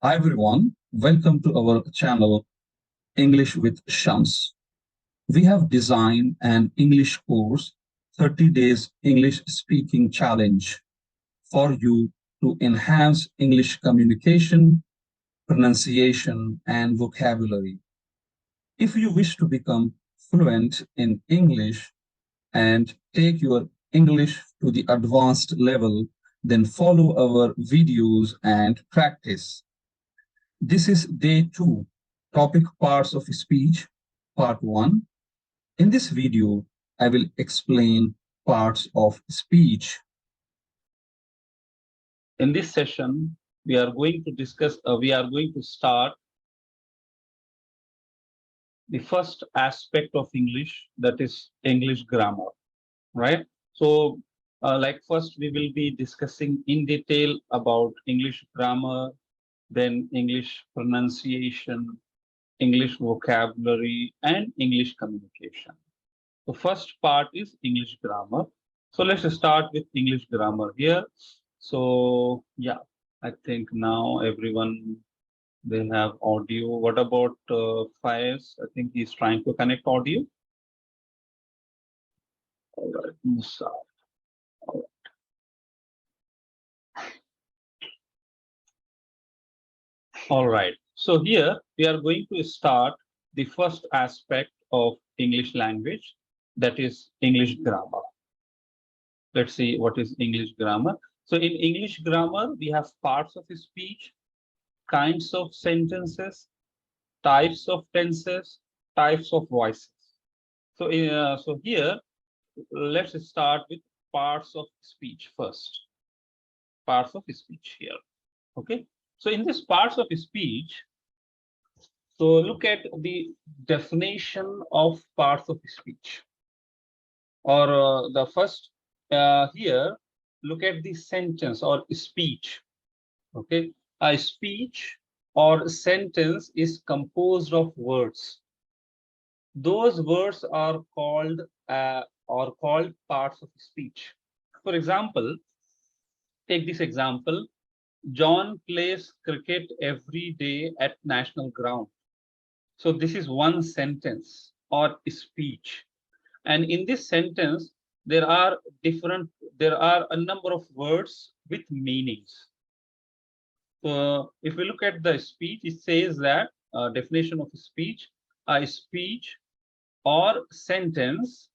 Hi everyone, welcome to our channel English with Shams. We have designed an English course, 30 days English speaking challenge for you to enhance English communication, pronunciation, and vocabulary. If you wish to become fluent in English and take your English to the advanced level, then follow our videos and practice. This is day 2, topic parts of speech, part 1. In this video, I will explain parts of speech. In this session, we are going to start the first aspect of English, that is English grammar, right? So, like first we will be discussing in detail about English grammar, then English pronunciation, English vocabulary, and English communication. The first part is English grammar. So let's start with English grammar here. So yeah, I think now everyone, they have audio. What about Faiz? I think he's trying to connect audio. All right, Musa. All right. So here we are going to start the first aspect of English language, that is English grammar. Let's see what is English grammar. So in English grammar, we have parts of speech, kinds of sentences, types of tenses, types of voices. So, so here, let's start with parts of speech first. Parts of speech here. Okay. So in this parts of speech, so look at the definition of parts of speech. Or the first here, look at the sentence or speech. Okay. A speech or sentence is composed of words. Those words are called parts of speech. For example, take this example: John plays cricket every day at national ground. So this is one sentence or speech, and in this sentence there are a number of words with meanings. So if we look at the speech, it says that definition of speech: a speech or sentence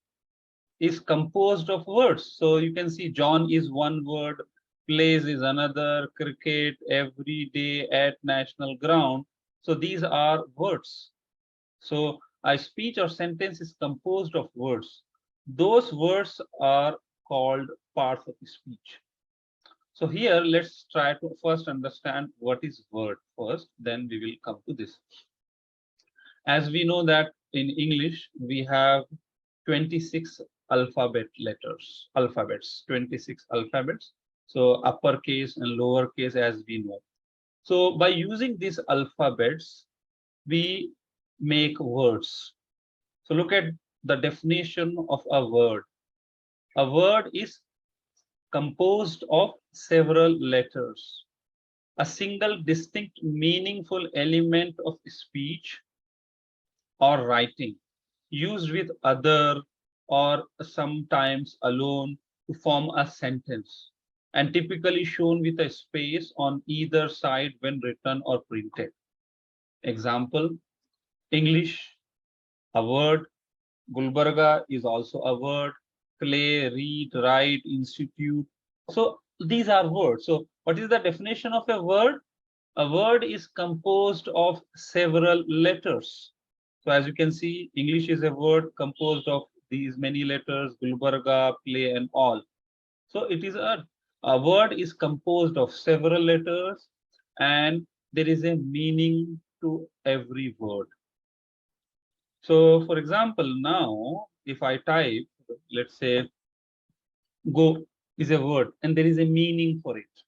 is composed of words. So you can see John is one word, plays is another, cricket every day at national ground. So these are words. So a speech or sentence is composed of words. Those words are called parts of speech. So here, let's try to first understand what is word first, then we will come to this. As we know that in English, we have 26 alphabets, 26 alphabets. So uppercase and lowercase, as we know. So by using these alphabets, we make words. So look at the definition of a word. A word is composed of several letters. A single distinct meaningful element of speech or writing, used with other or sometimes alone to form a sentence, and typically shown with a space on either side when written or printed. Example: English, a word. Gulbarga is also a word. Play, read, write, institute. So these are words. So what is the definition of a word? A word is composed of several letters. So as you can see, English is a word composed of these many letters: Gulbarga, play, and all. So it is a word is composed of several letters, and there is a meaning to every word. So for example, now if I type, let's say go is a word and there is a meaning for it,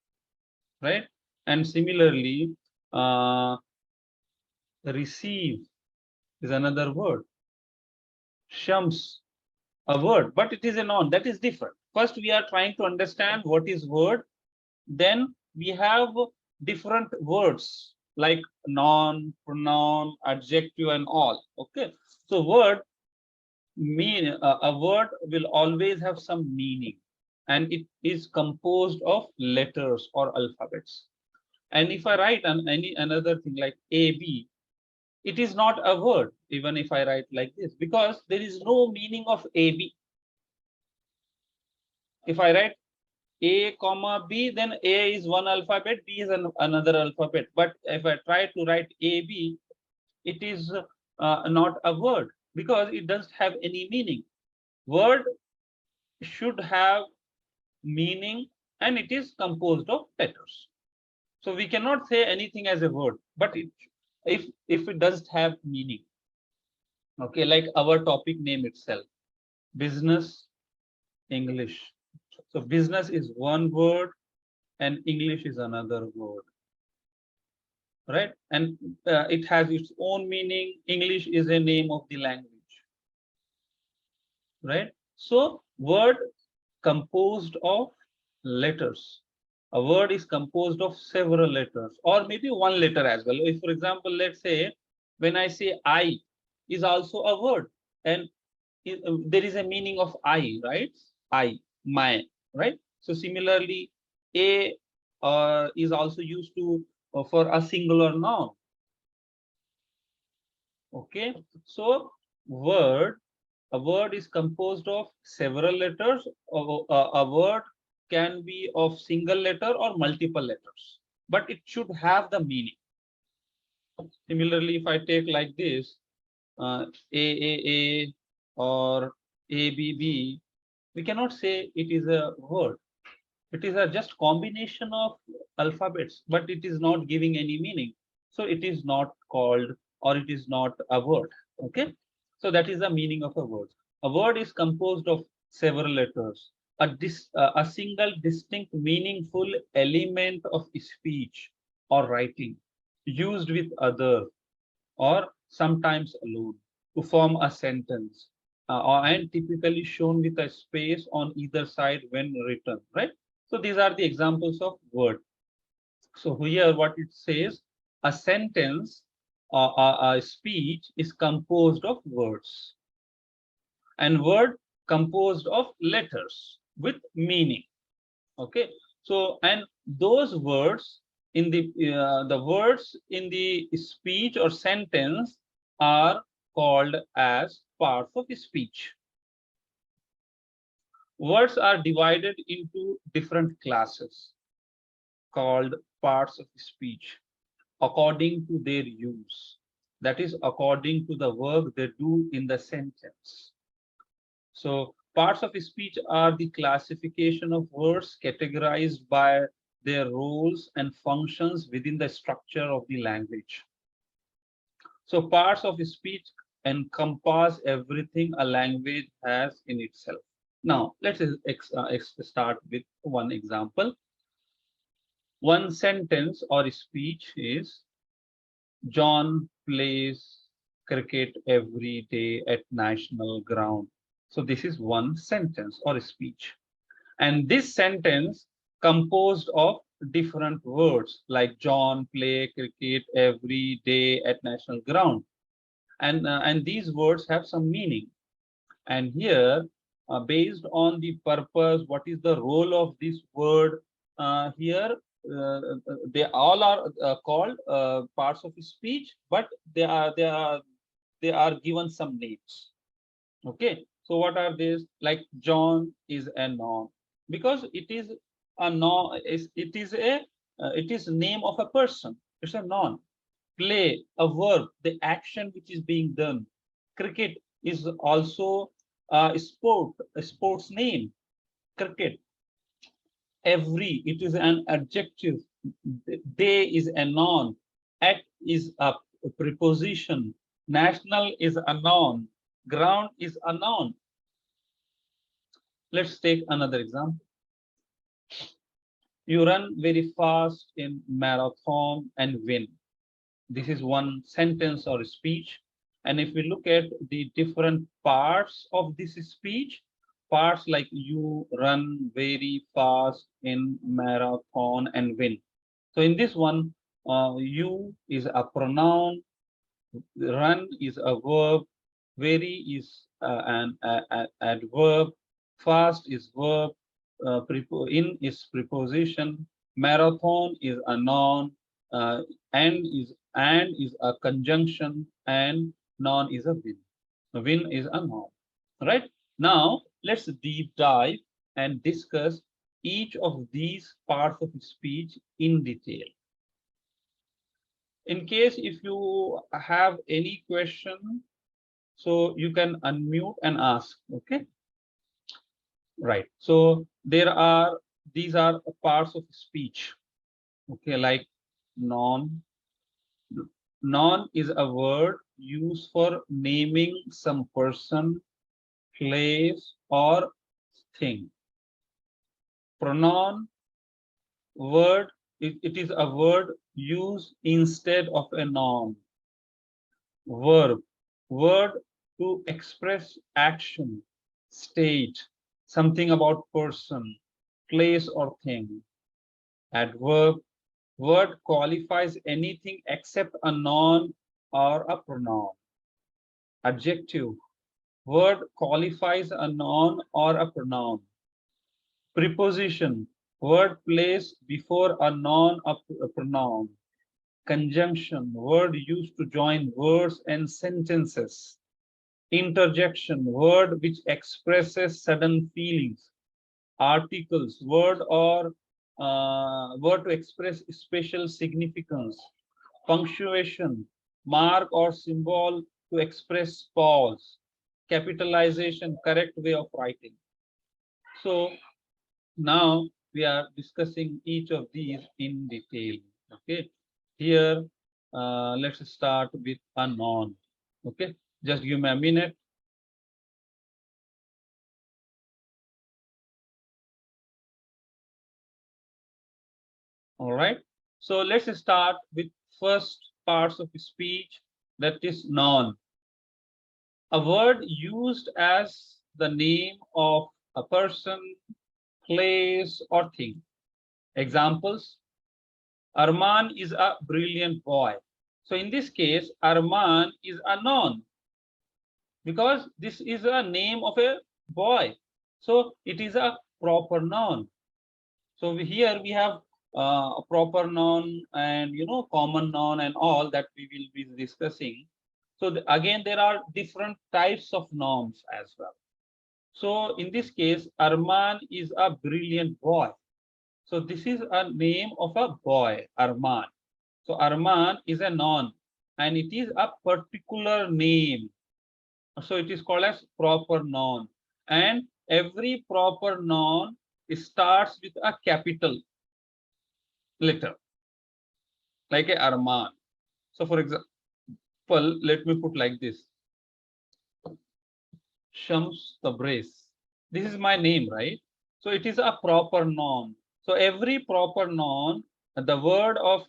right? And similarly, receive is another word. Shams, a word, but it is a noun. That is different. First, we are trying to understand what is word. Then we have different words like noun, pronoun, adjective, and all. Okay. So word a word will always have some meaning, and it is composed of letters or alphabets. And if I write any another thing like AB, it is not a word, even if I write like this, because there is no meaning of AB. If I write A comma B, then A is one alphabet, B is another alphabet. But if I try to write AB, it is not a word because it doesn't have any meaning. Word should have meaning, and it is composed of letters. So we cannot say anything as a word, but if it doesn't have meaning. Okay, like our topic name itself, business English. So business is one word and English is another word, right? And it has its own meaning. English is a name of the language, right? So word composed of letters. A word is composed of several letters or maybe one letter as well. If, for example, let's say when I say I is also a word, and there is a meaning of I, right? I, my, right? So similarly, a is also used to for a singular noun. Okay, so word a word is composed of several letters. A word can be of single letter or multiple letters, but it should have the meaning. Similarly, if I take like this, A or ABB, we cannot say it is a word. It is a just combination of alphabets, but it is not giving any meaning. So it is not called, or it is not a word. Okay. So that is the meaning of a word. A word is composed of several letters. A single distinct meaningful element of speech or writing used with other or sometimes alone to form a sentence, and typically shown with a space on either side when written, right? So these are the examples of word. So here what it says, a sentence or a speech is composed of words, and word composed of letters with meaning. Okay, so and those words in the words in the speech or sentence are called as parts of speech. Words are divided into different classes called parts of speech according to their use, that is according to the work they do in the sentence. So parts of speech are the classification of words categorized by their roles and functions within the structure of the language. So parts of speech encompass everything a language has in itself. Now let's start with one example. One sentence or speech is John plays cricket every day at national ground. So this is one sentence or speech. And this sentence composed of different words like John play cricket every day at national ground. And these words have some meaning. And here, based on the purpose, what is the role of this word here? They all are called parts of speech, but they are given some names. Okay, so what are these? Like John is a noun because it is a noun. It is name of a person. It's a noun. Play, a verb, the action which is being done. Cricket is also a sports name. Cricket. Every, it is an adjective. Day is a noun. At is a preposition. National is a noun. Ground is a noun. Let's take another example. You run very fast in marathon and win. This is one sentence or speech. And if we look at the different parts of this speech, parts like you run very fast in marathon and win. So in this one, You is a pronoun, run is a verb, very is an adverb, fast is verb, in is preposition, marathon is a noun, uh, and is a conjunction, and noun is a win. Win is a noun. Right? Now let's deep dive and discuss each of these parts of speech in detail. In case if you have any question, so you can unmute and ask. Okay, right. So these are parts of speech. Okay, like noun. Noun is a word used for naming some person, place, or thing. Pronoun word, it is a word used instead of a noun. Verb, word to express action, state, something about person, place, or thing. Adverb, word qualifies anything except a noun or a pronoun. Adjective, word qualifies a noun or a pronoun. Preposition, word placed before a noun or a pronoun. Conjunction, word used to join words and sentences. Interjection, word which expresses sudden feelings. Articles, word to express special significance. Punctuation, mark or symbol to express pause. Capitalization, correct way of writing. So now we are discussing each of these in detail. Okay, here let's start with a noun. Okay, just give me a minute. All right, so let's start with first parts of speech, that is noun. A word used as the name of a person, place, or thing. Examples: Arman is a brilliant boy. So in this case, Arman is a noun because this is a name of a boy. So it is a proper noun. So here we have a proper noun and common noun and all that we will be discussing. So again, there are different types of nouns as well. So in this case, Arman is a brilliant boy. So this is a name of a boy, Arman. So Arman is a noun and it is a particular name. So it is called as proper noun. And every proper noun starts with a capital letter, like a Arman. So for example, let me put like this. Shams Tabriz. This is my name, right? So it is a proper noun. So every proper noun, the word of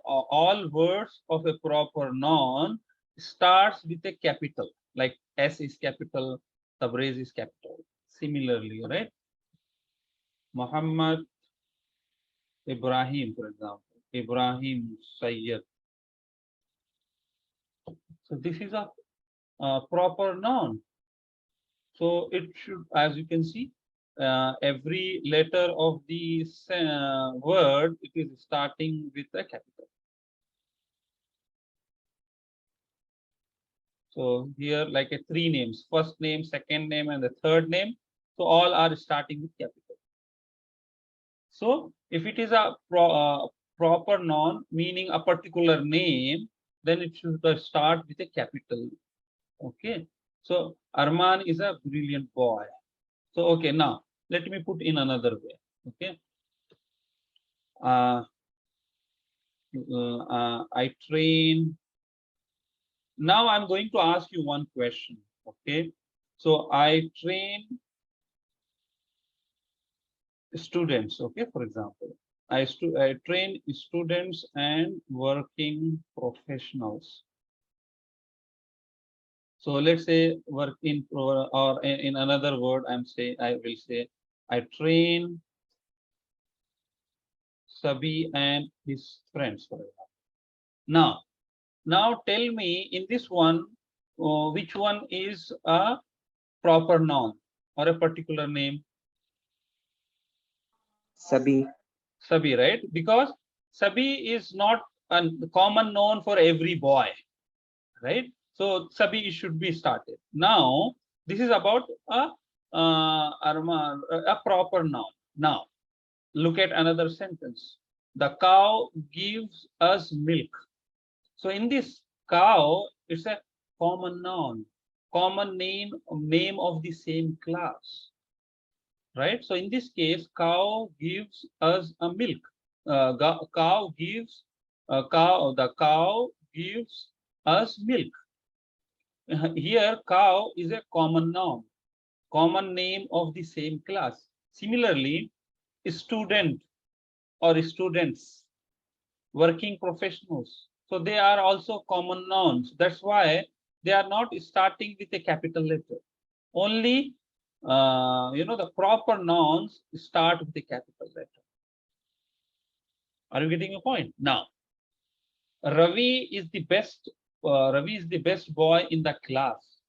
all words of a proper noun starts with a capital, like S is capital, Tabriz is capital. Similarly, right? Muhammad Ibrahim, for example, Ibrahim Sayyid. So this is a proper noun. So it should, as you can see, every letter of the word, it is starting with a capital. So here, like a three names, first name, second name, and the third name. So all are starting with capital. So if it is a proper noun, meaning a particular name, then it should start with a capital. Okay. So Arman is a brilliant boy. So okay, now let me put in another way. Okay. I train. Now I'm going to ask you one question. Okay. So I train students. Okay. For example, I train students and working professionals. So let's say work in, or in another word, I will say I train Sabi and his friends, for example. Now tell me in this one, which one is a proper noun or a particular name? Sabi. Sabi, right? Because Sabi is not a common noun for every boy, right? So Sabi should be started. Now this is about a proper noun. Now look at another sentence. The cow gives us milk. So in this cow, it's a common noun, common name of the same class, right? So in this case, cow gives us a milk. Cow gives the cow gives us milk. Here, cow is a common noun, common name of the same class. Similarly, student or students, working professionals. So they are also common nouns. That's why they are not starting with a capital letter. Only the proper nouns start with a capital letter. Are you getting a point? Now, Ravi is the best. Ravi is the best boy in the class.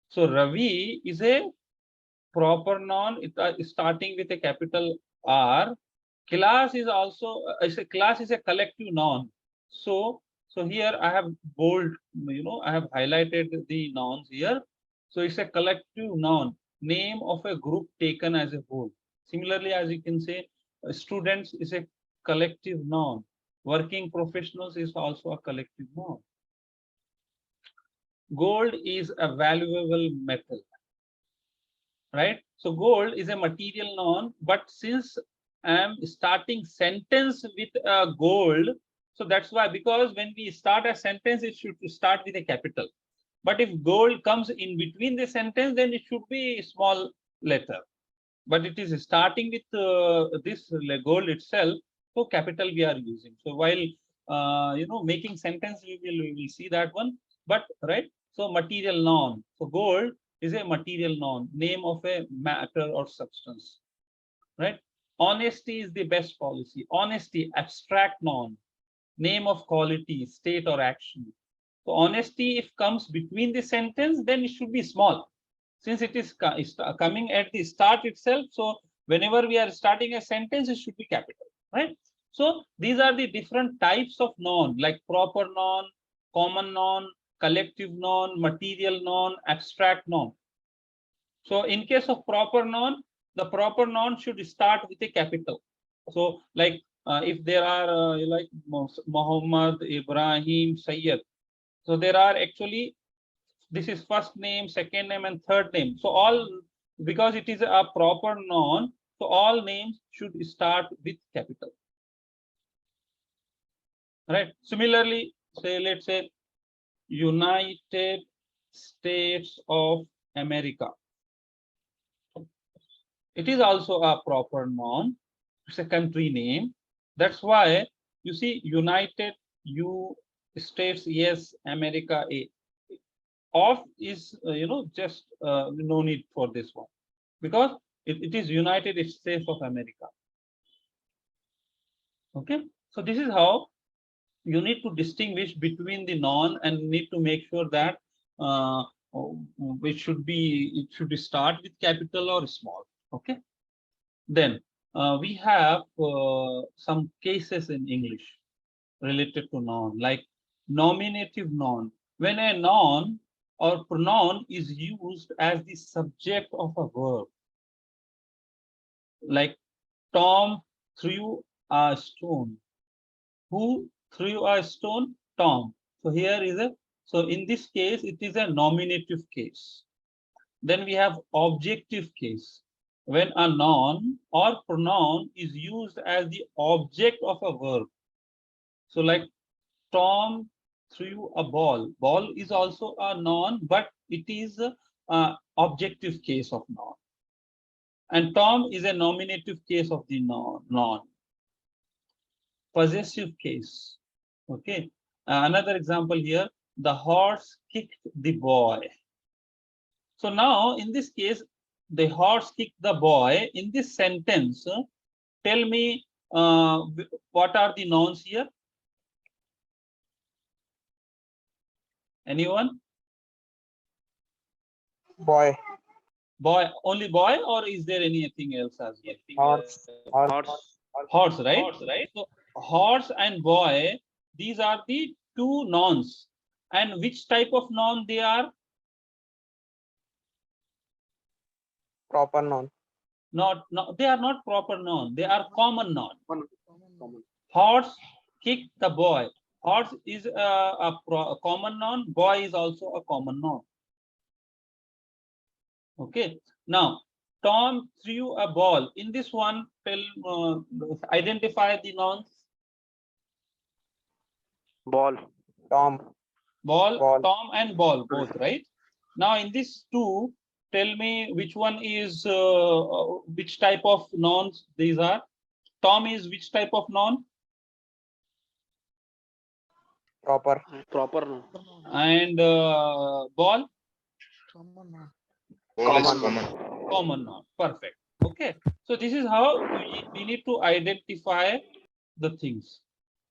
So Ravi is a proper noun. Starting with a capital R. Class is also class is a collective noun. So here I have bold, I have highlighted the nouns here. So it's a collective noun, name of a group taken as a whole. Similarly, as you can say, students is a collective noun. Working professionals is also a collective noun. Gold is a valuable metal, right? So gold is a material noun, but since I'm starting sentence with gold, so that's why, because when we start a sentence, it should start with a capital. But if gold comes in between the sentence, then it should be small letter. But it is starting with this gold itself, so capital we are using. So while making sentence, we will see that one. But right, so material noun. So gold is a material noun, name of a matter or substance, right? Honesty is the best policy. Honesty, abstract noun, name of quality, state or action. So honesty, if comes between the sentence, then it should be small. Since it is coming at the start itself, so whenever we are starting a sentence, it should be capital, right? So these are the different types of noun, like proper noun, common noun, collective noun, material noun, abstract noun. So in case of proper noun, the proper noun should start with a capital. So like if there are like Muhammad, Ibrahim, Sayyid, so there are actually, this is first name, second name, and third name. So all, because it is a proper noun, so all names should start with capital, right? Similarly, say, let's say United States of America. It is also a proper noun. It's a country name. That's why you see United States, yes, America, A. Of is just no need for this one, because it is United States of America. Okay, so this is how you need to distinguish between the noun, and need to make sure that it should start with capital or small. Okay, then we have some cases in English related to noun, like nominative noun. When a noun or pronoun is used as the subject of a verb, like Tom threw a stone. Who threw a stone? Tom. So here is a, so in this case, it is a nominative case. Then we have objective case. When a noun or pronoun is used as the object of a verb. So like Tom threw a ball. Ball is also a noun, but it is a objective case of noun. And Tom is a nominative case of the noun. Possessive case. Okay. Another example here, the horse kicked the boy. So now in this case, the horse kicked the boy. In this sentence, tell me what are the nouns here? Anyone? Boy. Boy, only boy, or is there anything else as well? Horse. Horse, right? So horse and boy, these are the two nouns. And which type of noun they are? Proper noun. Not, they are not proper noun. They are common noun. Horse kicked the boy. Horse is a common noun. Boy is also a common noun. Okay. Now, Tom threw a ball. In this one, identify the nouns. Ball. Tom. Ball, Ball. Tom and ball, both, right? Now, in this two, tell me which one is which type of nouns these are. Tom is which type of noun? Proper. And ball? Common noun. Perfect. Okay. So this is how we need to identify the things,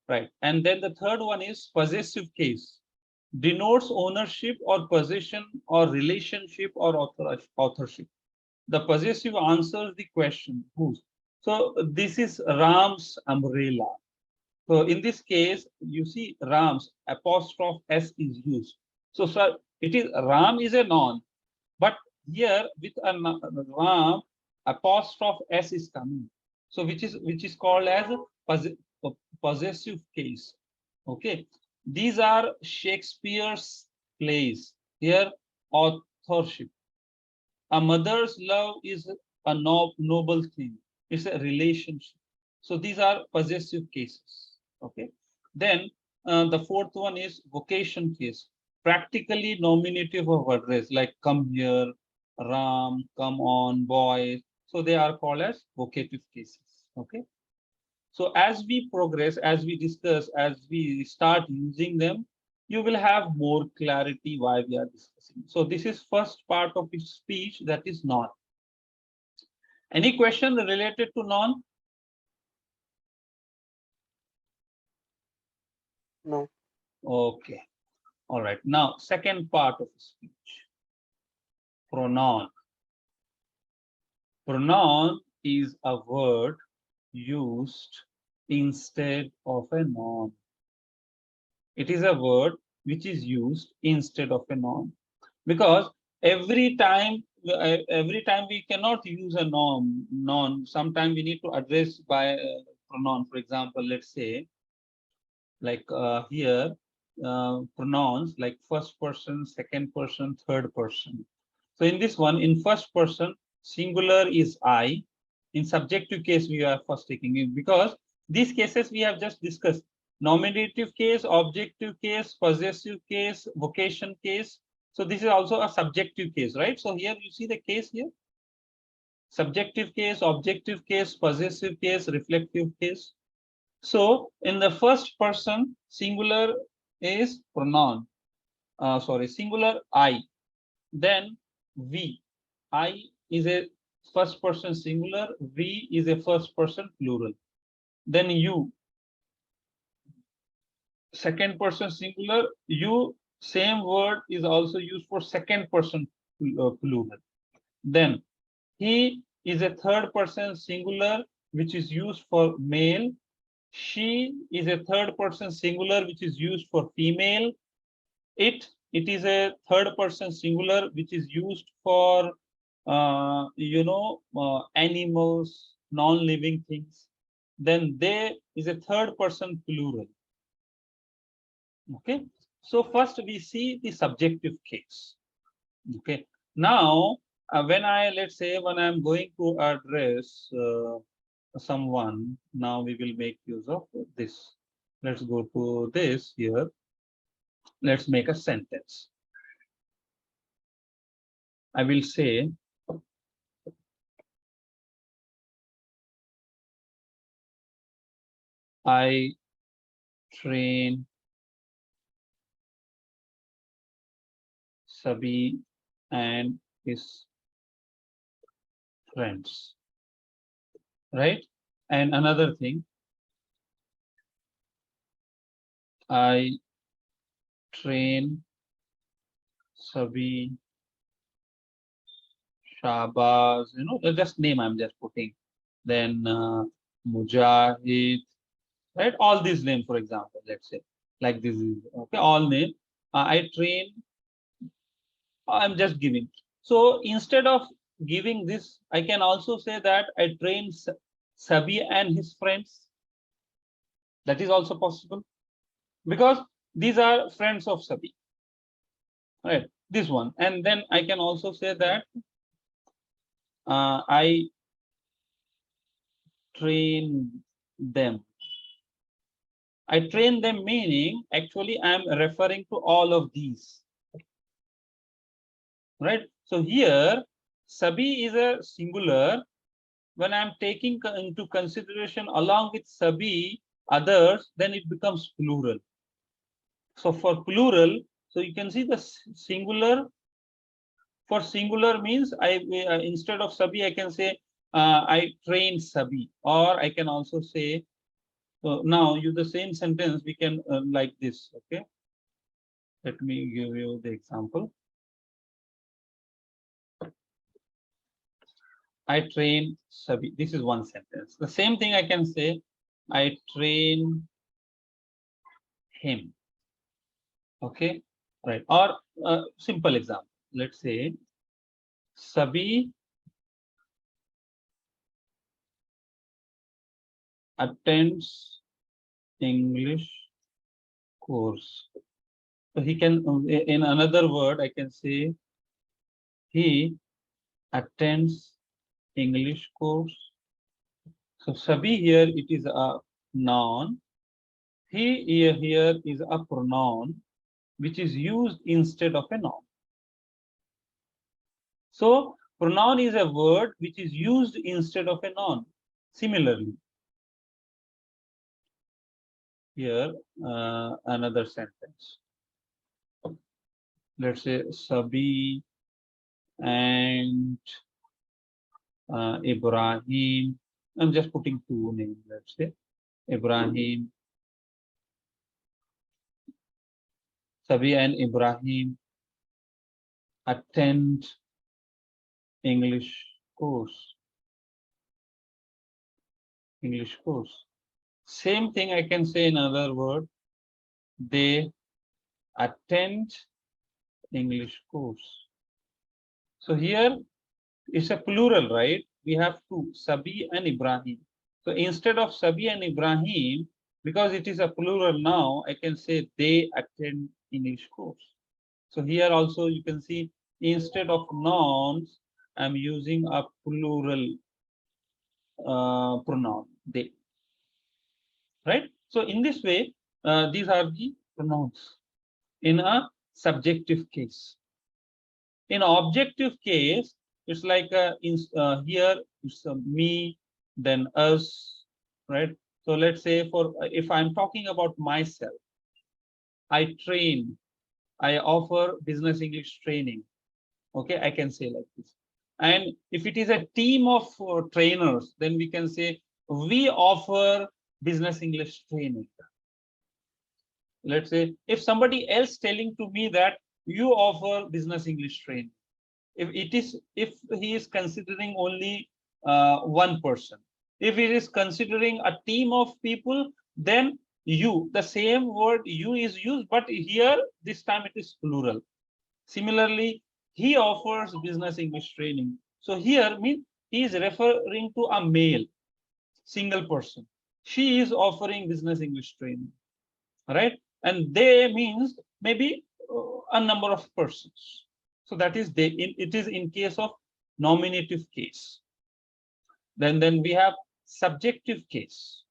right? And then the third one is possessive case. Denotes ownership or possession or relationship or authorship. The possessive answers the question whose. So this is Ram's umbrella. So in this case, you see Ram's apostrophe S is used. So sir, it is Ram is a noun, but here with a Ram apostrophe S is coming. So which is called as a possessive case. Okay, these are Shakespeare's plays. Here, authorship. A mother's love is a noble thing. It's a relationship. So these are possessive cases. Okay. Then the fourth one is vocation case. Practically nominative of address like come here, Ram, come on, boys. So they are called as vocative cases. Okay. So as we progress, as we discuss, as we start using them, you will have more clarity why we are discussing. So this is first part of the speech, that is noun. Any question related to noun? No. Okay. All right. Now, second part of speech. Pronoun. Pronoun is a word used instead of a noun. It is a word which is used instead of a noun, because every time we cannot use a noun. Sometimes we need to address by a pronoun. For example, let's say like here pronouns like first person, second person, third person. So in this one, in first person, singular is I. In subjective case, we are first taking it, because these cases we have just discussed: nominative case, objective case, possessive case, vocation case. So this is also a subjective case, right? So here you see the case here: subjective case, objective case, possessive case, reflective case. So in the first person, singular is pronoun. Sorry, singular I. Then we. I is a first person singular. We is a first person plural. Then you. Second person singular. You, same word is also used for second person plural. Then he is a third person singular, which is used for male. She is a third person singular, which is used for female. It is a third person singular, which is used for animals, non-living things. Then they is a third person plural. Okay, so first we see the subjective case. Okay, now when let's say when I'm going to address someone, now we will make use of this. Let's go to this here. Let's make a sentence. I will say, I train Sabi and his friends, right? And another thing, I train Sabi, Shabaz, just name I'm just putting. Then Mujahid, right? All these names, for example, let's say, like this is okay, all name. I train, I'm just giving. So instead of giving this, I can also say that I train Sabi and his friends. That is also possible because these are friends of Sabi, right? This one, and then I can also say that I train them. I train them meaning actually I'm referring to all of these, right? So here Sabi is a singular. When I'm taking into consideration along with Sabi others, then it becomes plural. So for plural, so you can see the singular. For singular means I instead of Sabi I can say I train Sabi, or I can also say, so now you the same sentence we can like this. Okay, let me give you the example. I train Sabi. This is one sentence. The same thing I can say, I train him. Okay, right. Or simple example. Let's say Sabi attends English course. So he can, in another word, I can say he attends English course. So Sabi here it is a noun. He here is a pronoun which is used instead of a noun. So pronoun is a word which is used instead of a noun. Similarly, here another sentence. Let's say Sabi and Ibrahim. I'm just putting two names. Let's say Ibrahim, Sabi and Ibrahim attend English course. English course. Same thing I can say in another word. They attend English course. So here it's a plural, right? We have two, Sabi and Ibrahim. So instead of Sabi and Ibrahim, because it is a plural now, I can say they attend English course. So here also you can see instead of nouns, I'm using a plural pronoun, they. Right? So in this way, these are the pronouns in a subjective case. In objective case, it's like here it's me, then us, right? So let's say for if I'm talking about myself, I train, I offer business English training. Okay, I can say like this. And if it is a team of trainers, then we can say we offer business English training. Let's say if somebody else telling to me that you offer business English training, if he is considering only one person, if it is considering a team of people, then you, the same word you is used, but here this time it is plural. Similarly, he offers business English training. So here means he is referring to a male, single person. She is offering business English training, right? And they means maybe a number of persons. So that is they. It is in case of nominative case. Then we have subjective case.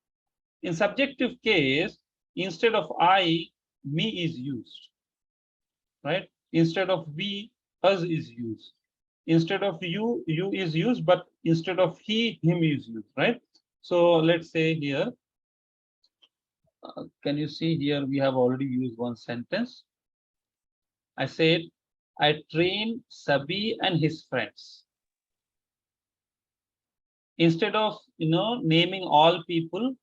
In subjective case, instead of I, me is used, right? Instead of we, us is used. Instead of you, you is used, but instead of he, him is used, right? So let's say here, can you see here we have already used one sentence. I said, I train Sabi and his friends. Instead of naming all people.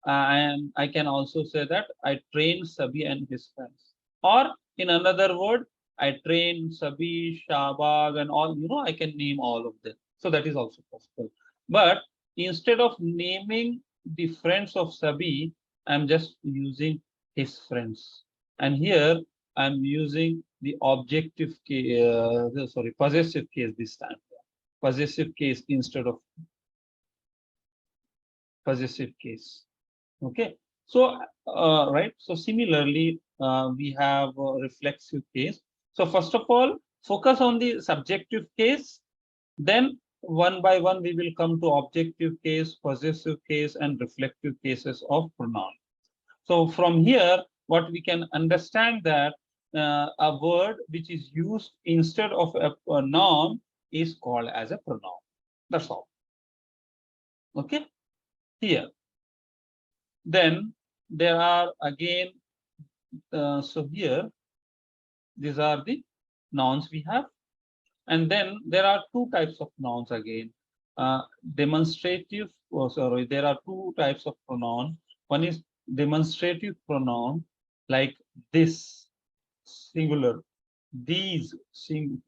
I can also say that I trained Sabi and his friends. Or in another word, I trained Sabi, Shahbag, and all, I can name all of them. So that is also possible. But instead of naming the friends of Sabi, I'm just using his friends. And here I'm using the objective case, possessive case this time. Possessive case instead of possessive case. Okay, so right, so similarly we have a reflexive case. So first of all, focus on the subjective case, then one by one we will come to objective case, possessive case, and reflective cases of pronoun. So from here what we can understand that a word which is used instead of a noun is called as a pronoun. That's all. Okay, here then there are again, so here these are the nouns we have, and then there are two types of nouns again. Demonstrative, sorry, there are two types of pronoun. One is demonstrative pronoun, like this, singular, these,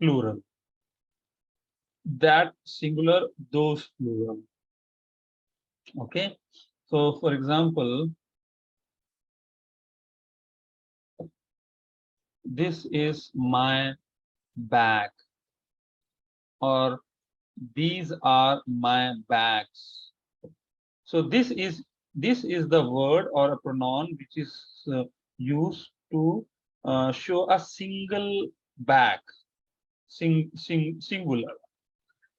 plural, that, singular, those, plural. Okay, so for example, this is my bag, or these are my bags. So this is the word or a pronoun which is used to show a single bag, singular.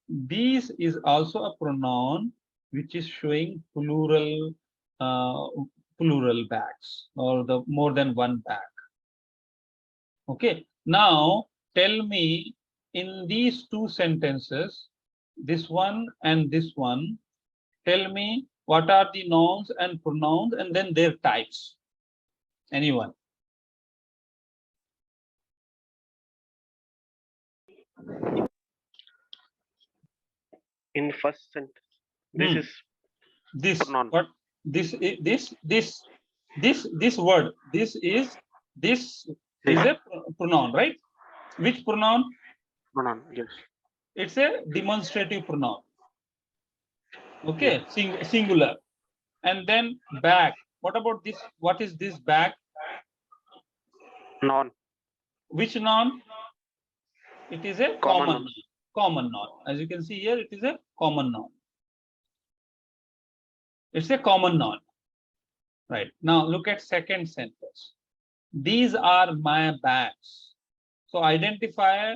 This is also a pronoun which is showing uh, plural bags, or the more than one bag. Okay, now tell me, in these two sentences, this one and this one, tell me what are the nouns and pronouns and then their types. Anyone? In first sentence, this is this pronoun. what this word, this is a pronoun, right? Which pronoun? Pronoun, yes. It's a demonstrative pronoun. Okay, Yeah. singular. And then bag. What about this? What is this bag? Noun. Which noun? It is a common noun. Common noun. As you can see here, it is a common noun. It's a common noun. Right. Now look at second sentence. These are my bags. So identify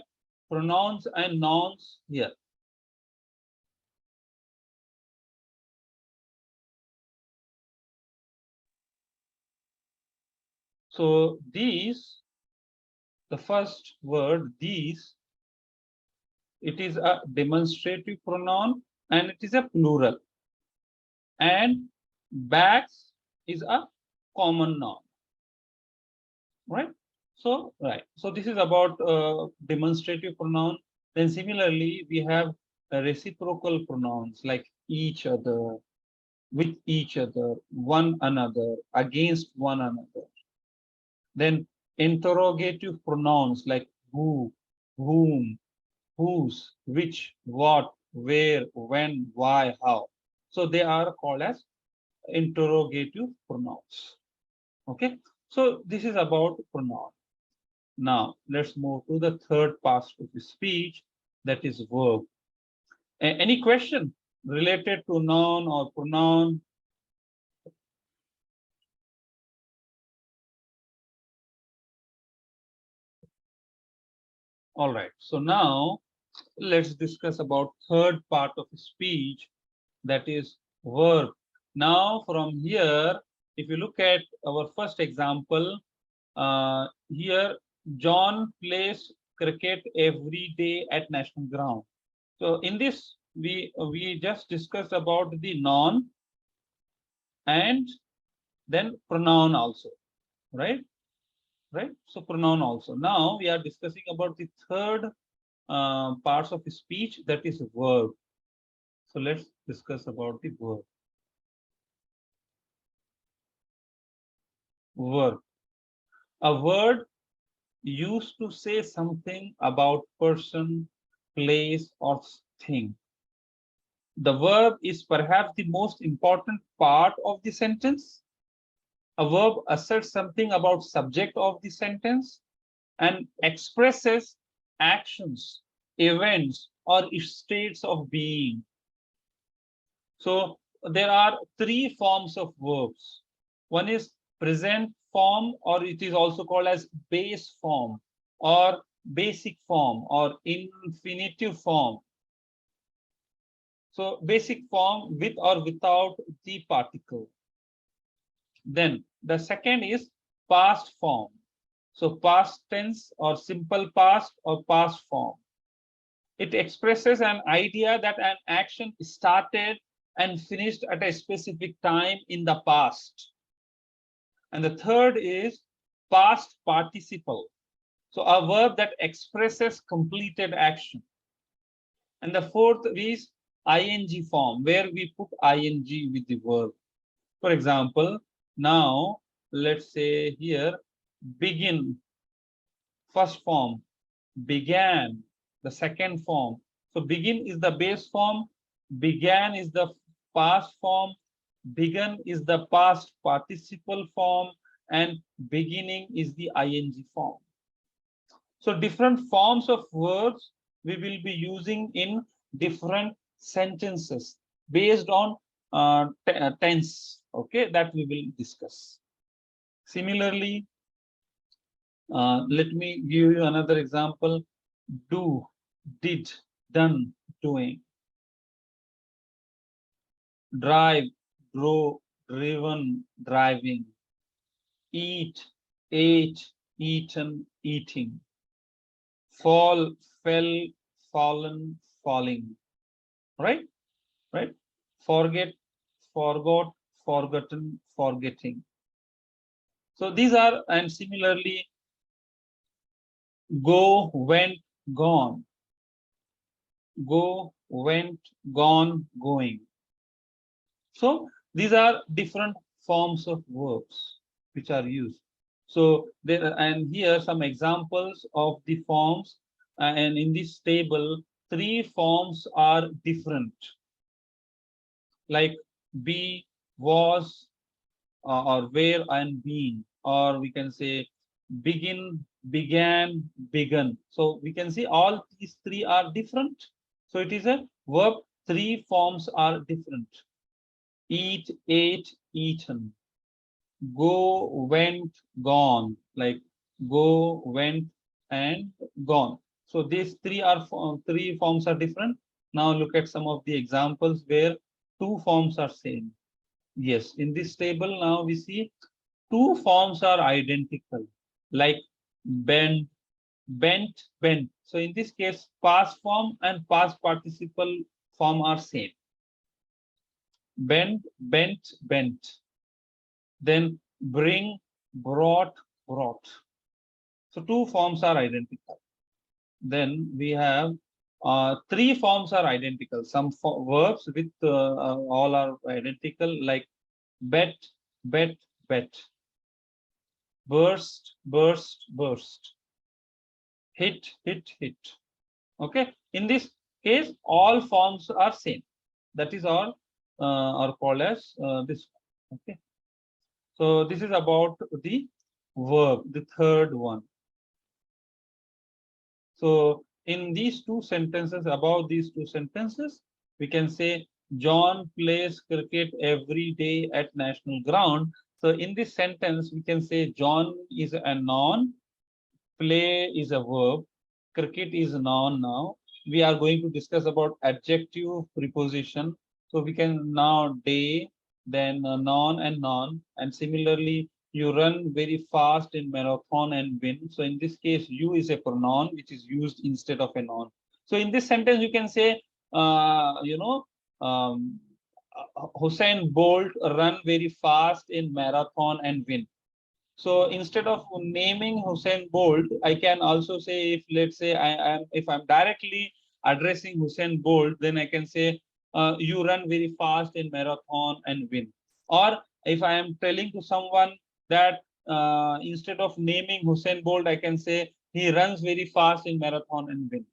pronouns and nouns here. So these, the first word, these, it is a demonstrative pronoun and it is a plural. And bags is a common noun. Right? So, right. So this is about demonstrative pronoun. Then similarly, we have reciprocal pronouns like each other, with each other, one another, against one another. Then interrogative pronouns like who, whom, whose, which, what, where, when, why, how. So they are called as interrogative pronouns. Okay. So this is about pronoun. Now let's move to the third part of the speech, that is verb. Any question related to noun or pronoun? All right, so now let's discuss about third part of speech, that is verb. Now from here, if you look at our first example, here John plays cricket every day at national ground. So in this, we just discussed about the noun and then pronoun also, right? Right. So pronoun also. Now we are discussing about the third parts of speech, that is verb. So let's discuss about the verb. Verb. A word used to say something about person, place, or thing. The verb is perhaps the most important part of the sentence. A verb asserts something about subject of the sentence and expresses actions, events, or states of being. So there are three forms of verbs. One is present form, or it is also called as base form, or basic form, or infinitive form. So basic form with or without the particle. Then the second is past form. So past tense or simple past or past form. It expresses an idea that an action started and finished at a specific time in the past. And the third is past participle. So a verb that expresses completed action. And the fourth is ing form, where we put ing with the verb. For example, now let's say here, begin, first form, began, the second form. So begin is the base form, began is the past form, begun is the past participle form, and beginning is the ing form. So different forms of verbs we will be using in different sentences based on tense, okay, that we will discuss. Similarly, let me give you another example. Do, did, done, doing. Drive, drove, driven, driving. Eat, ate, eaten, eating. Fall, fell, fallen, falling. Right? Right? Forget, forgot, forgotten, forgetting. So these are, and similarly, go, went, gone. Go, went, gone, going. So these are different forms of verbs which are used. So there, and here some examples of the forms, and in this table, three forms are different, like be, was, or where, and been, or we can say begin, began, begun. So we can see all these three are different. So it is a verb, three forms are different. Eat, ate, eaten. Go, went, gone, like go, went, and gone. So these three forms are different. Now look at some of the examples where two forms are same. Yes, in this table now we see two forms are identical, like bend, bent, bent. So in this case, past form and past participle form are same. Bend, bent, bent. Then bring, brought, brought. So two forms are identical. Then we have three forms are identical. Some verbs with all are identical, like bet, bet, bet. Burst, burst, burst. Hit, hit, hit. Okay. In this case, all forms are same. That is all are called as this. Okay. So this is about the verb, the third one. So in these two sentences, about these two sentences, we can say John plays cricket every day at national ground. So in this sentence, we can say John is a noun, play is a verb, cricket is a noun now. We are going to discuss about adjective preposition. So we can now day, then noun and noun. And similarly, you run very fast in marathon and win. So in this case, you is a pronoun which is used instead of a noun. So in this sentence, you can say, um, Hussein Bolt run very fast in marathon and win. So instead of naming Hussein Bolt, I can also say, if let's say if I'm directly addressing Hussein Bolt, then I can say you run very fast in marathon and win. Or if I am telling to someone that instead of naming Hussein Bolt, I can say he runs very fast in marathon and win.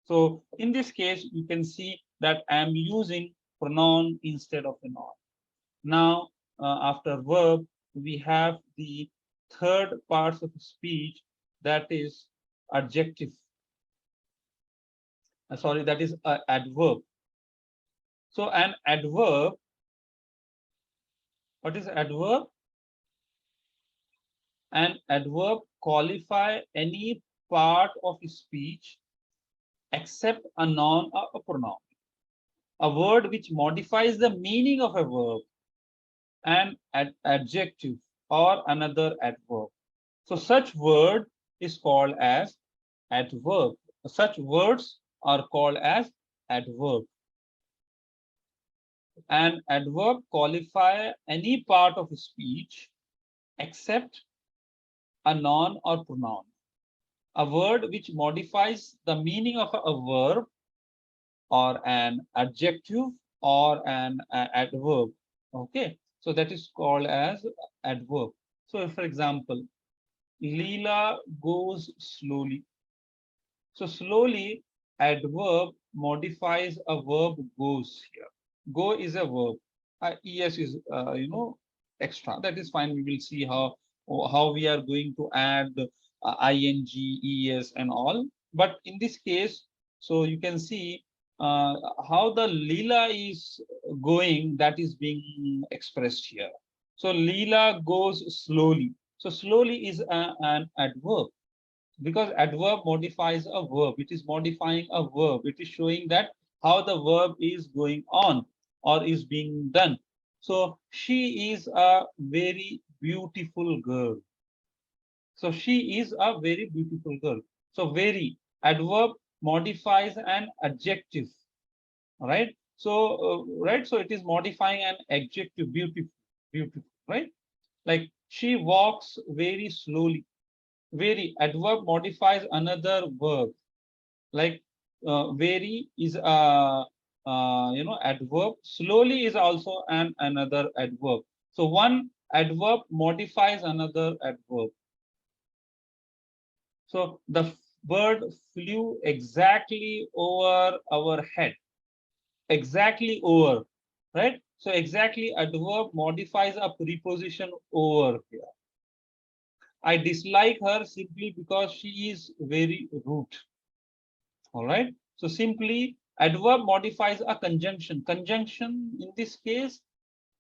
So in this case, you can see that I am using pronoun instead of a noun. Now, after verb, we have the third parts of speech, that is adjective. Sorry, that is adverb. So an adverb, what is adverb? An adverb qualify any part of speech except a noun or a pronoun. A word which modifies the meaning of a verb, an adjective or another adverb. So such word is called as adverb. Such words are called as adverb. An adverb qualify any part of speech except a noun or pronoun. A word which modifies the meaning of a verb or an adjective or an adverb. Okay, so that is called as adverb. So for example, Leela goes slowly. So slowly, adverb modifies a verb goes here. Go is a verb. Es is extra. That is fine. We will see how we are going to add ing, es, and all. But in this case, so you can see how the Leela is going. That is being expressed here. So Leela goes slowly. So slowly is an adverb, because adverb modifies a verb. It is modifying a verb. It is showing that how the verb is going on or is being done. So she is a very beautiful girl. So she is a very beautiful girl. So very, adverb modifies an adjective, right? So right, so it is modifying an adjective, beautiful, beautiful, right? Like she walks very slowly. Very, adverb modifies another verb. Like very is adverb. Slowly is also another adverb. So one adverb modifies another adverb. So the bird flew exactly over our head. Exactly over, right? So exactly adverb modifies a preposition over here. I dislike her simply because she is very rude. All right. So simply adverb modifies a conjunction. Conjunction in this case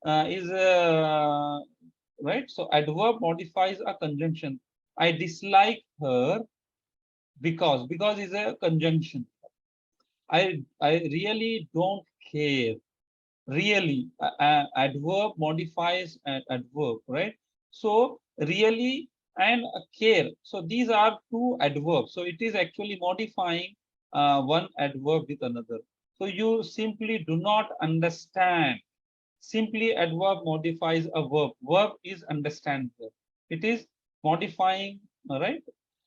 is right. So adverb modifies a conjunction. I dislike her because is a conjunction. I really don't care. Really, adverb modifies an adverb, right? So really and care. So these are two adverbs. So it is actually modifying one adverb with another. So you simply do not understand. Simply adverb modifies a verb. Verb is understand. It is modifying, right?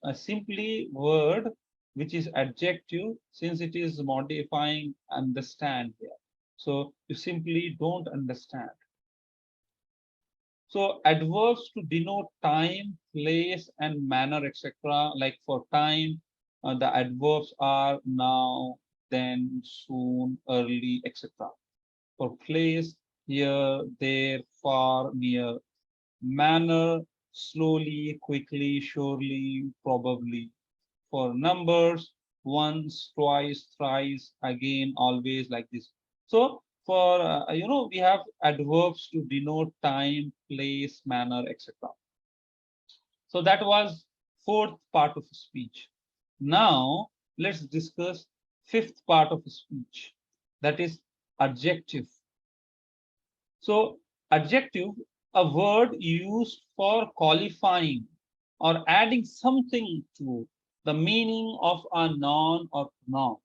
A simply word which is adjective, since it is modifying understand here. So you simply don't understand. So adverbs to denote time, place, and manner, etc. Like for time, the adverbs are now, then, soon, early, etc. For place, here, there, far, near. Manner, slowly, quickly, surely, probably. For numbers, once, twice, thrice, again, always, like this. So for we have adverbs to denote time, place, manner, etc. So that was fourth part of speech. Now let's discuss fifth part of speech, that is adjective. So adjective, a word used for qualifying or adding something to the meaning of a noun or pronoun.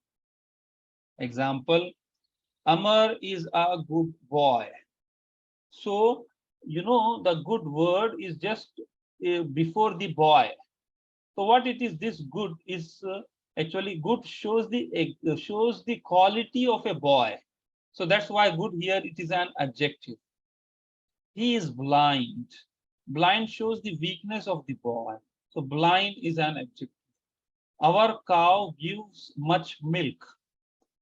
Example, Amar is a good boy. So, the good word is just before the boy. So what it is, this good is actually good shows the quality of a boy. So that's why good here it is an adjective. He is blind. Blind shows the weakness of the boy. So blind is an adjective. Our cow gives much milk.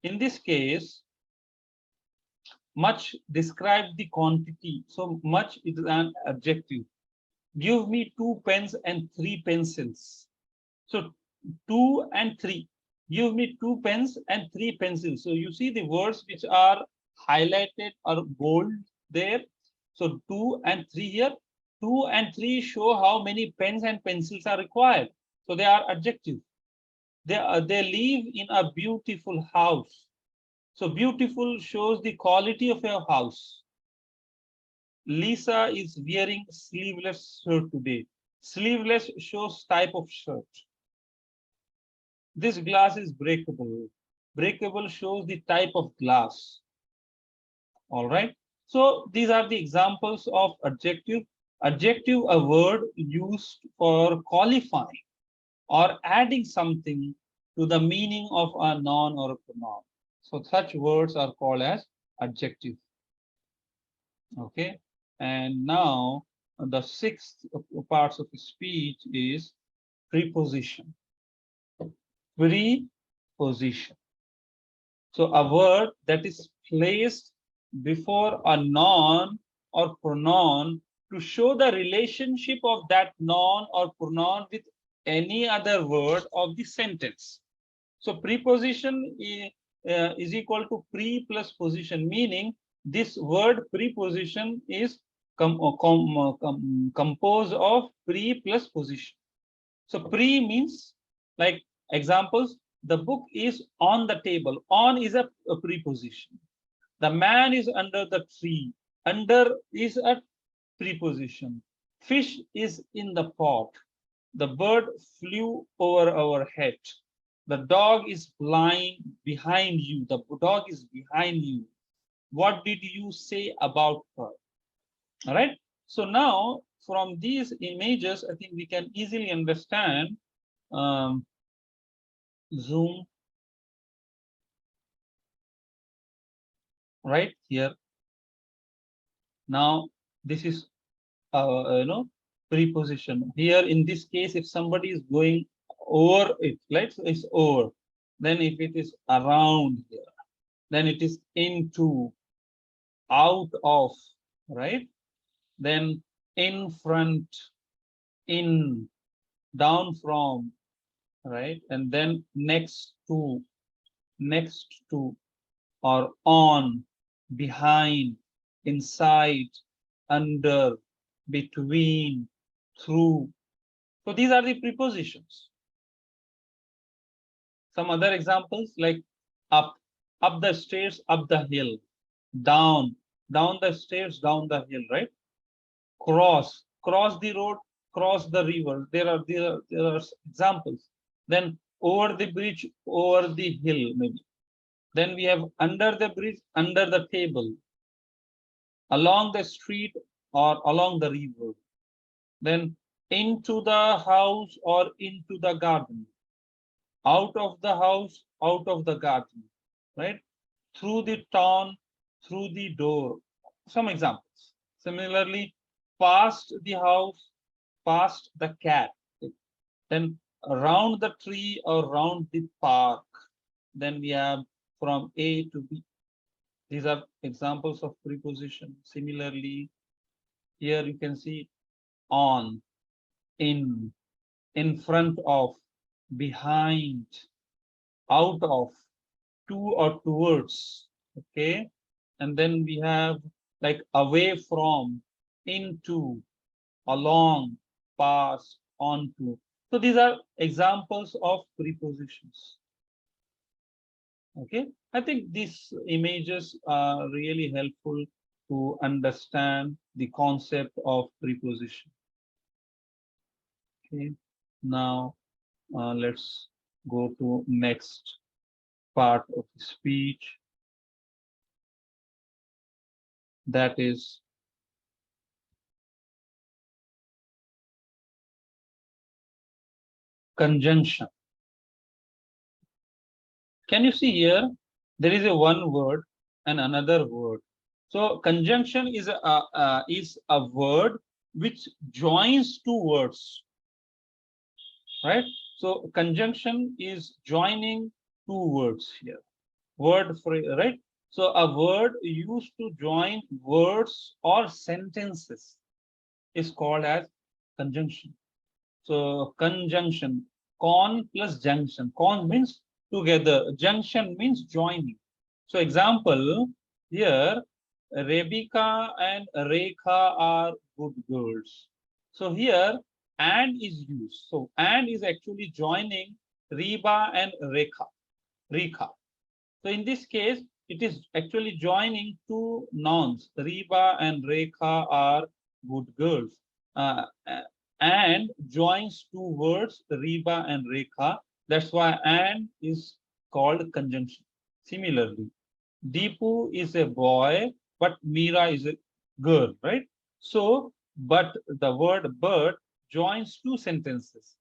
In this case, much describes the quantity. So much is an adjective. Give me 2 pens and 3 pencils. So 2 and 3. Give me 2 pens and 3 pencils. So you see the words which are highlighted or bold there. So 2 and 3 here. 2 and 3 show how many pens and pencils are required. So they are adjectives. They live in a beautiful house. So beautiful shows the quality of your house. Lisa is wearing sleeveless shirt today. Sleeveless shows type of shirt. This glass is breakable. Breakable shows the type of glass. All right. So these are the examples of adjective. Adjective, a word used for qualifying or adding something to the meaning of a noun or a pronoun. So such words are called as adjective. Okay. And now the sixth parts of speech is preposition. Preposition. So a word that is placed before a noun or pronoun to show the relationship of that noun or pronoun with any other word of the sentence. So preposition is equal to pre plus position, meaning this word preposition is composed of pre plus position. So pre means, like examples, the book is on the table. On is a preposition. The man is under the tree. Under is a preposition. Fish is in the pot. The bird flew over our head. The dog is lying behind you. The dog is behind you. What did you say about her? All right. So now from these images, I think we can easily understand. Zoom right here. Now this is preposition. Here in this case, if somebody is going over it, right? So it's over. Then if it is around here, then it is into, out of, right? Then in front, in, down from, right? And then next to, or on, behind, inside, under, between, through. So these are the prepositions. Some other examples like up the stairs, up the hill, down the stairs, down the hill, right? Cross the road, cross the river. There are examples. Then over the bridge, over the hill, maybe. Then we have under the bridge, under the table, along the street or along the river. Then into the house or into the garden, out of the house, out of the garden, right? Through the town, through the door. Some examples. Similarly, past the house, past the cat. Then around the tree or around the park. Then we have from A to B. These are examples of preposition. Similarly, here you can see on, in front of, behind, out of, to or towards. Okay. And then we have like away from, into, along, past, onto. So these are examples of prepositions. Okay. I think these images are really helpful to understand the concept of preposition. Okay. Now let's go to next part of the speech. That is conjunction. Can you see here? There is a one word and another word. So conjunction is a word which joins two words, right? So conjunction is joining two words here. Word phrase, right? So a word used to join words or sentences is called as conjunction. So conjunction, con plus junction. Con means together. Junction means joining. So example here, Rebecca and Rekha are good girls. So here and is used. So and is actually joining Reba and Rekha. Rekha. So in this case, it is actually joining two nouns. Reba and Rekha are good girls. And joins two words, Reba and Rekha. That's why and is called conjunction. Similarly, Deepu is a boy, but Mira is a girl, right? So, but the word but joins two sentences.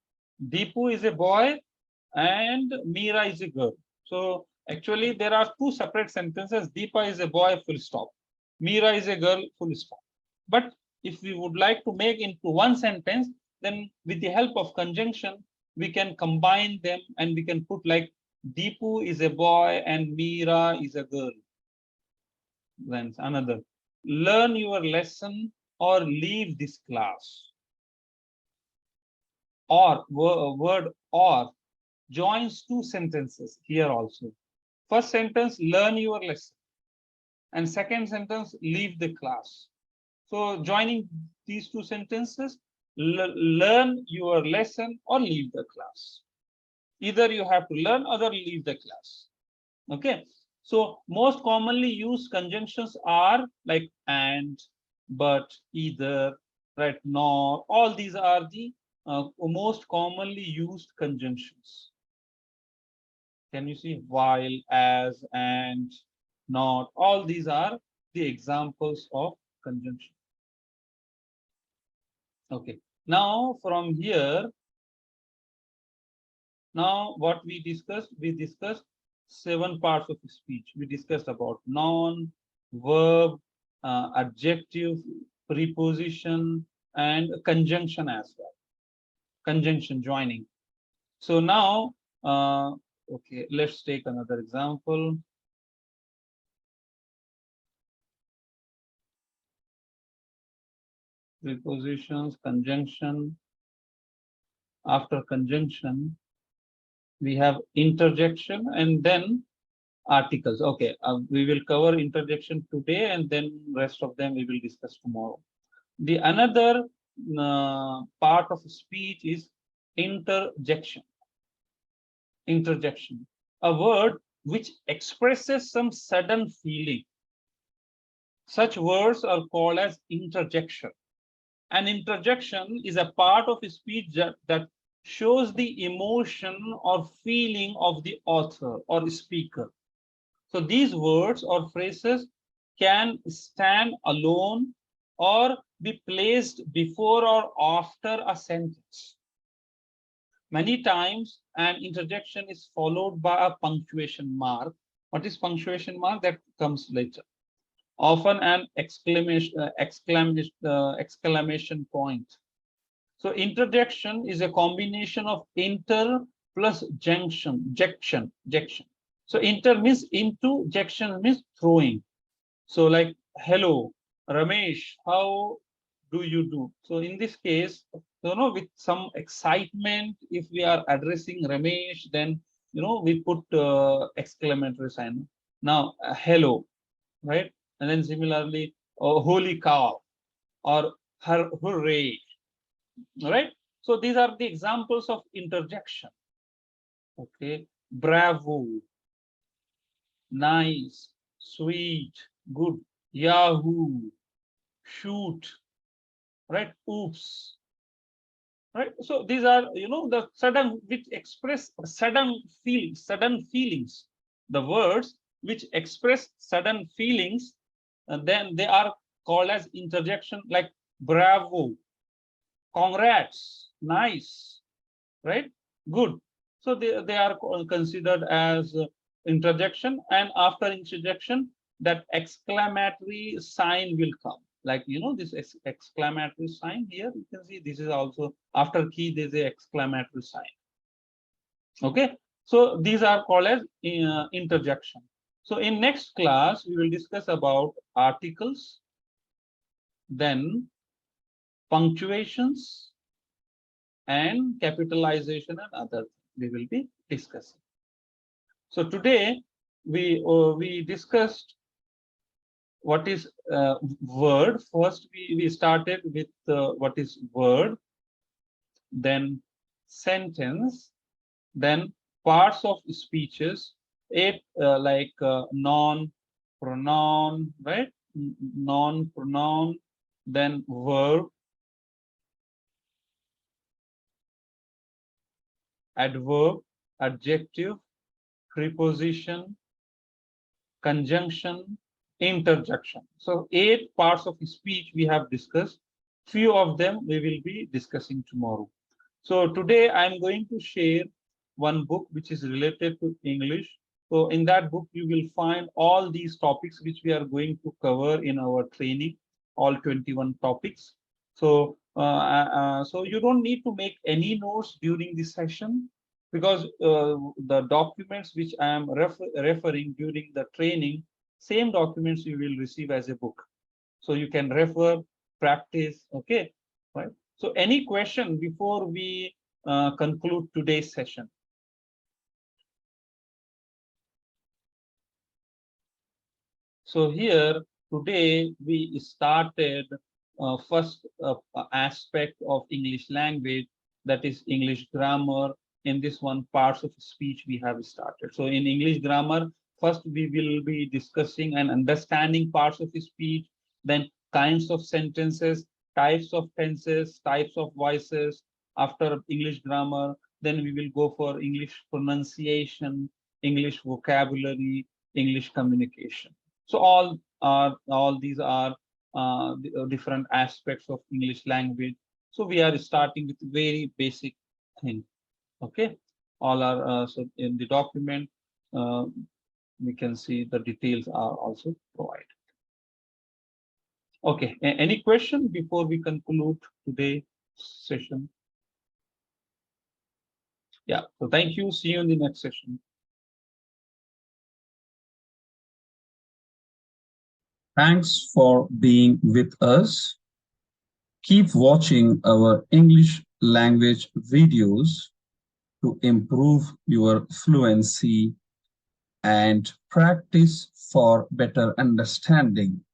Deepu is a boy and Mira is a girl. So actually there are two separate sentences. Deepa is a boy, full stop. Mira is a girl, full stop. But if we would like to make into one sentence, then with the help of conjunction, we can combine them and we can put like Deepu is a boy and Mira is a girl. Then another, learn your lesson or leave this class. Or word or joins two sentences here also. First sentence, learn your lesson. And second sentence, leave the class. So joining these two sentences, learn your lesson or leave the class. Either you have to learn or leave the class. Okay. So most commonly used conjunctions are like and, but, either, right, nor. All these are the most commonly used conjunctions. Can you see? While, as, and, not. All these are the examples of conjunction. Okay. Now from here, now what we discussed 7 parts of speech. We discussed about noun, verb, adjective, preposition, and conjunction as well. Conjunction, joining. So now, okay, let's take another example. Prepositions, conjunction. After conjunction, we have interjection and then articles. Okay, we will cover interjection today and then rest of them we will discuss tomorrow. The another part of speech is interjection. Interjection, a word which expresses some sudden feeling. Such words are called as interjection. An interjection is a part of a speech that shows the emotion or feeling of the author or speaker. So these words or phrases can stand alone or be placed before or after a sentence. Many times an interjection is followed by a punctuation mark. What is punctuation mark? That comes later. Often an exclamation point. So interjection is a combination of inter plus junction. So inter means into, jection means throwing. So like, hello, Ramesh, how do you do? So in this case, with some excitement, if we are addressing Ramesh, then, we put exclamatory sign. Now, hello, right? And then similarly, holy cow or hooray, right? So these are the examples of interjection. Okay, bravo, nice, sweet, good, yahoo, shoot, right? Oops, right? So these are, the sudden, which express sudden feelings. The words which express sudden feelings, and then they are called as interjection, like bravo, congrats, nice, right? Good. So they are considered as interjection, and after interjection, that exclamatory sign will come. Like, you know, this exclamatory sign here, you can see this is also after key, there's a exclamatory sign. Okay, so these are called as interjection. So in next class, we will discuss about articles, then punctuations, and capitalization and other we will be discussing. So today we discussed what is word. First, we started with what is word, then sentence, then parts of speeches, like noun, pronoun, right? Noun, pronoun, then verb, adverb, adjective, preposition, conjunction, interjection. So 8 parts of speech we have discussed. Few of them we will be discussing tomorrow. So today I'm going to share one book which is related to English. So in that book, you will find all these topics which we are going to cover in our training, all 21 topics. So, so you don't need to make any notes during this session, because the documents which I am referring during the training, same documents you will receive as a book. So you can refer, practice, okay, right? So any question before we conclude today's session? So here today we started first aspect of English language, that is English grammar. In this one, parts of speech we have started. So in English grammar, first we will be discussing and understanding parts of speech, then kinds of sentences, types of tenses, types of voices. After English grammar, then we will go for English pronunciation, English vocabulary, English communication. So all these are different aspects of English language. So we are starting with very basic thing. Okay, all are so in the document we can see the details are also provided. Okay, any question before we conclude today's session? Yeah, so thank you. See you in the next session. Thanks for being with us. Keep watching our English language videos to improve your fluency and practice for better understanding.